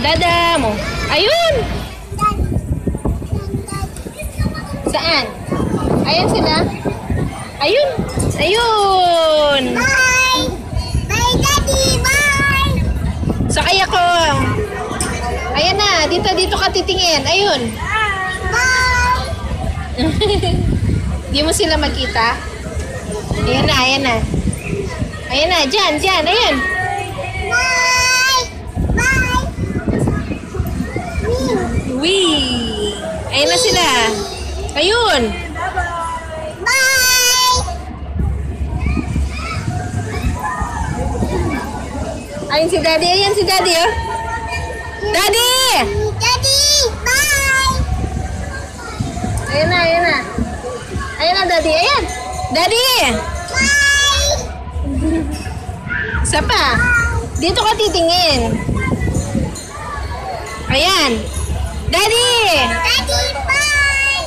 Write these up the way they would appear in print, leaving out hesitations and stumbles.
Dada mo. Ayun! Saan? Ayan sila. Ayun! Ayun! Bye! Bye, Daddy! Bye! Sakay ako. Ayan na. Dito ka titingin. Ayun. Bye! Di mo sila makita? Ayan na, ayan na. Ayan na, dyan, ayan. Bye! Bye! Wee! Ayan na sila. Ayun. Bye! Ayun si Daddy, oh. Daddy! Daddy! Bye! Ayan na. Ayan na, Daddy, ayan. Daddy! Bye! Isa pa. Dito ka titingin. Ayan. Daddy! Daddy! Bye!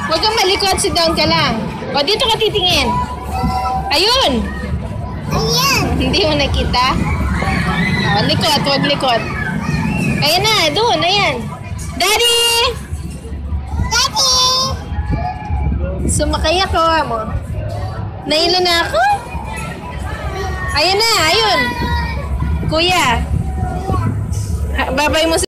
Huwag kang malikot, sit down ka lang. O, dito ka titingin. Ayun. Ayan! Hindi mo nakita? O, likot, huwag likot. Ayan na, doon, ayan. Daddy! Daddy! Sumakay ako, mo. Nailo na ako? Ayan na, ayun. Kuya. Babay mo